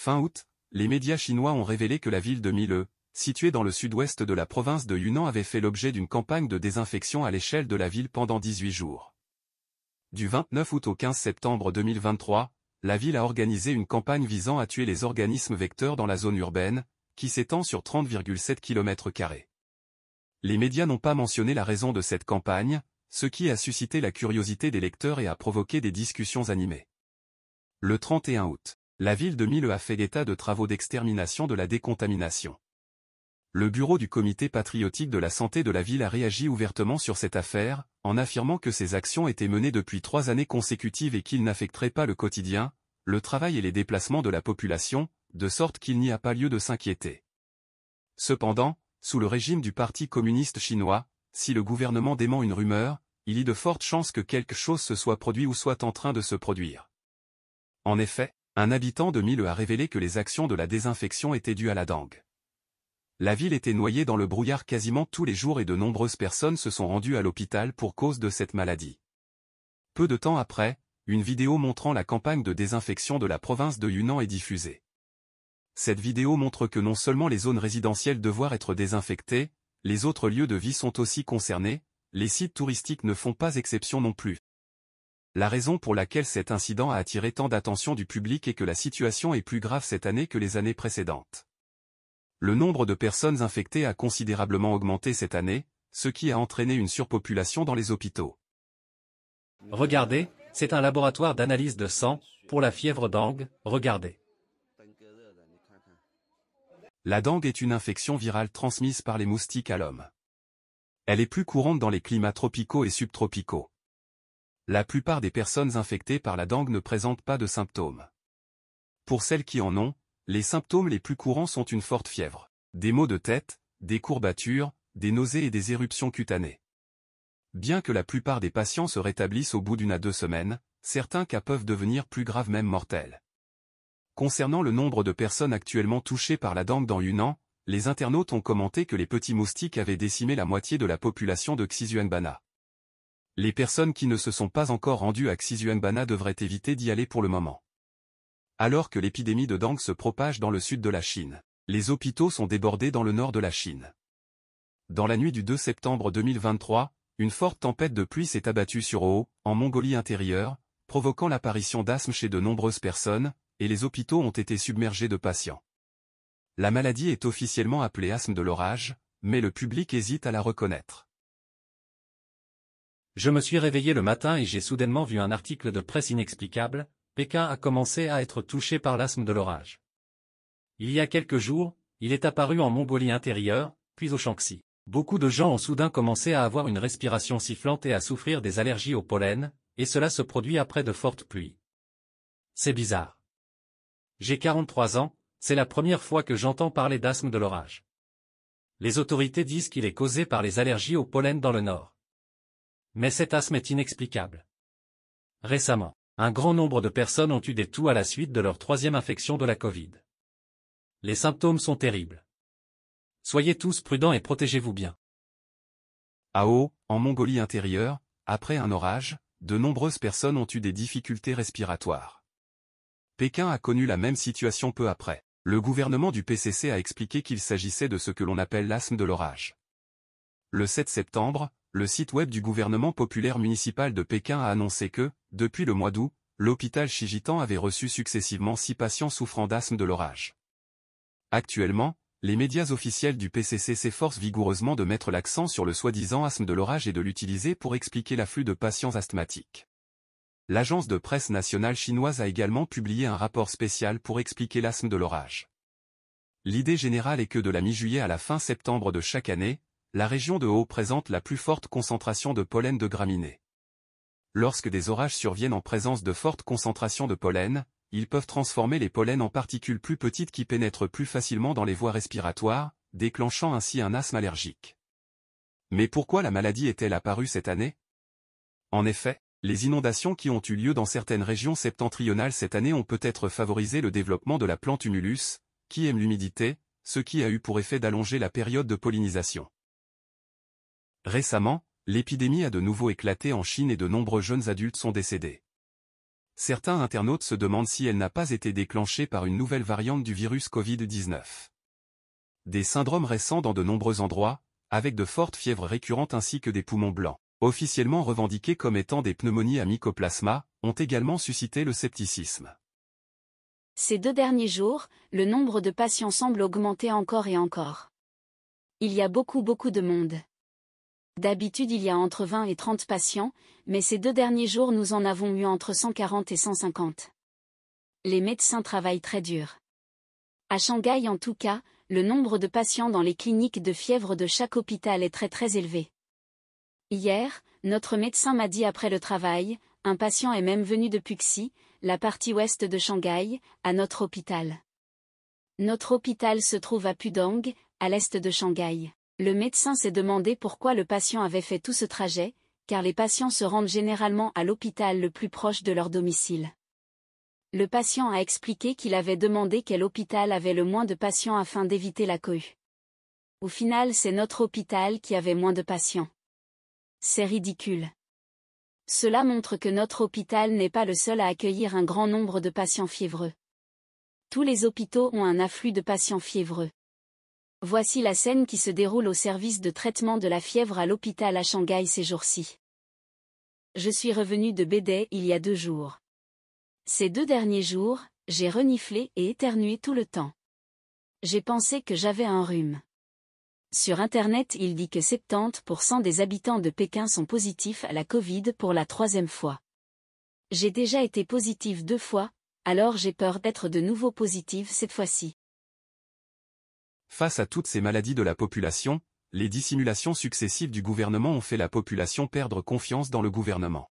Fin août, les médias chinois ont révélé que la ville de Mile, située dans le sud-ouest de la province de Yunnan, avait fait l'objet d'une campagne de désinfection à l'échelle de la ville pendant 18 jours. Du 29 août au 15 septembre 2023, la ville a organisé une campagne visant à tuer les organismes vecteurs dans la zone urbaine, qui s'étend sur 30,7 km². Les médias n'ont pas mentionné la raison de cette campagne, ce qui a suscité la curiosité des lecteurs et a provoqué des discussions animées. Le 31 août, la ville de Mile a fait état de travaux d'extermination de la décontamination. Le bureau du comité patriotique de la santé de la ville a réagi ouvertement sur cette affaire, en affirmant que ces actions étaient menées depuis 3 années consécutives et qu'ils n'affecteraient pas le quotidien, le travail et les déplacements de la population, de sorte qu'il n'y a pas lieu de s'inquiéter. Cependant, sous le régime du Parti communiste chinois, si le gouvernement dément une rumeur, il y a de fortes chances que quelque chose se soit produit ou soit en train de se produire. En effet, un habitant de Mile a révélé que les actions de la désinfection étaient dues à la dengue. La ville était noyée dans le brouillard quasiment tous les jours et de nombreuses personnes se sont rendues à l'hôpital pour cause de cette maladie. Peu de temps après, une vidéo montrant la campagne de désinfection de la province de Yunnan est diffusée. Cette vidéo montre que non seulement les zones résidentielles doivent être désinfectées, les autres lieux de vie sont aussi concernés, les sites touristiques ne font pas exception non plus. La raison pour laquelle cet incident a attiré tant d'attention du public est que la situation est plus grave cette année que les années précédentes. Le nombre de personnes infectées a considérablement augmenté cette année, ce qui a entraîné une surpopulation dans les hôpitaux. Regardez, c'est un laboratoire d'analyse de sang, pour la fièvre dengue, regardez. La dengue est une infection virale transmise par les moustiques à l'homme. Elle est plus courante dans les climats tropicaux et subtropicaux. La plupart des personnes infectées par la dengue ne présentent pas de symptômes. Pour celles qui en ont, les symptômes les plus courants sont une forte fièvre, des maux de tête, des courbatures, des nausées et des éruptions cutanées. Bien que la plupart des patients se rétablissent au bout d'1 à 2 semaines, certains cas peuvent devenir plus graves, même mortels. Concernant le nombre de personnes actuellement touchées par la dengue dans Yunnan, les internautes ont commenté que les petits moustiques avaient décimé la moitié de la population de Xishuangbanna. Les personnes qui ne se sont pas encore rendues à Xishuangbanna devraient éviter d'y aller pour le moment. Alors que l'épidémie de dengue se propage dans le sud de la Chine, les hôpitaux sont débordés dans le nord de la Chine. Dans la nuit du 2 septembre 2023, une forte tempête de pluie s'est abattue sur Ho, en Mongolie intérieure, provoquant l'apparition d'asthme chez de nombreuses personnes, et les hôpitaux ont été submergés de patients. La maladie est officiellement appelée asthme de l'orage, mais le public hésite à la reconnaître. Je me suis réveillé le matin et j'ai soudainement vu un article de presse inexplicable. Pékin a commencé à être touché par l'asthme de l'orage. Il y a quelques jours, il est apparu en Mongolie intérieure, puis au Shaanxi. Beaucoup de gens ont soudain commencé à avoir une respiration sifflante et à souffrir des allergies au pollen, et cela se produit après de fortes pluies. C'est bizarre. J'ai 43 ans, c'est la première fois que j'entends parler d'asthme de l'orage. Les autorités disent qu'il est causé par les allergies au pollen dans le nord. Mais cet asthme est inexplicable. Récemment, un grand nombre de personnes ont eu des toux à la suite de leur 3e infection de la Covid. Les symptômes sont terribles. Soyez tous prudents et protégez-vous bien. À Ho, en Mongolie intérieure, après un orage, de nombreuses personnes ont eu des difficultés respiratoires. Pékin a connu la même situation peu après. Le gouvernement du PCC a expliqué qu'il s'agissait de ce que l'on appelle l'asthme de l'orage. Le 7 septembre, le site web du gouvernement populaire municipal de Pékin a annoncé que, depuis le mois d'août, l'hôpital Shijitan avait reçu successivement 6 patients souffrant d'asthme de l'orage. Actuellement, les médias officiels du PCC s'efforcent vigoureusement de mettre l'accent sur le soi-disant asthme de l'orage et de l'utiliser pour expliquer l'afflux de patients asthmatiques. L'agence de presse nationale chinoise a également publié un rapport spécial pour expliquer l'asthme de l'orage. L'idée générale est que de la mi-juillet à la fin septembre de chaque année, la région de Ho présente la plus forte concentration de pollen de graminées. Lorsque des orages surviennent en présence de fortes concentrations de pollen, ils peuvent transformer les pollens en particules plus petites qui pénètrent plus facilement dans les voies respiratoires, déclenchant ainsi un asthme allergique. Mais pourquoi la maladie est-elle apparue cette année? En effet, les inondations qui ont eu lieu dans certaines régions septentrionales cette année ont peut-être favorisé le développement de la plante Humulus, qui aime l'humidité, ce qui a eu pour effet d'allonger la période de pollinisation. Récemment, l'épidémie a de nouveau éclaté en Chine et de nombreux jeunes adultes sont décédés. Certains internautes se demandent si elle n'a pas été déclenchée par une nouvelle variante du virus Covid-19. Des syndromes récents dans de nombreux endroits, avec de fortes fièvres récurrentes ainsi que des poumons blancs, officiellement revendiqués comme étant des pneumonies à mycoplasma, ont également suscité le scepticisme. Ces 2 derniers jours, le nombre de patients semble augmenter encore et encore. Il y a beaucoup de monde. D'habitude il y a entre 20 et 30 patients, mais ces 2 derniers jours nous en avons eu entre 140 et 150. Les médecins travaillent très dur. À Shanghai en tout cas, le nombre de patients dans les cliniques de fièvre de chaque hôpital est très élevé. Hier, notre médecin m'a dit après le travail, un patient est même venu de Puxi, la partie ouest de Shanghai, à notre hôpital. Notre hôpital se trouve à Pudong, à l'est de Shanghai. Le médecin s'est demandé pourquoi le patient avait fait tout ce trajet, car les patients se rendent généralement à l'hôpital le plus proche de leur domicile. Le patient a expliqué qu'il avait demandé quel hôpital avait le moins de patients afin d'éviter la cohue. Au final, c'est notre hôpital qui avait moins de patients. C'est ridicule. Cela montre que notre hôpital n'est pas le seul à accueillir un grand nombre de patients fiévreux. Tous les hôpitaux ont un afflux de patients fiévreux. Voici la scène qui se déroule au service de traitement de la fièvre à l'hôpital à Shanghai ces jours-ci. Je suis revenu de Beidai il y a 2 jours. Ces 2 derniers jours, j'ai reniflé et éternué tout le temps. J'ai pensé que j'avais un rhume. Sur Internet, il dit que 70% des habitants de Pékin sont positifs à la Covid pour la 3e fois. J'ai déjà été positif 2 fois, alors j'ai peur d'être de nouveau positive cette fois-ci. Face à toutes ces maladies de la population, les dissimulations successives du gouvernement ont fait la population perdre confiance dans le gouvernement.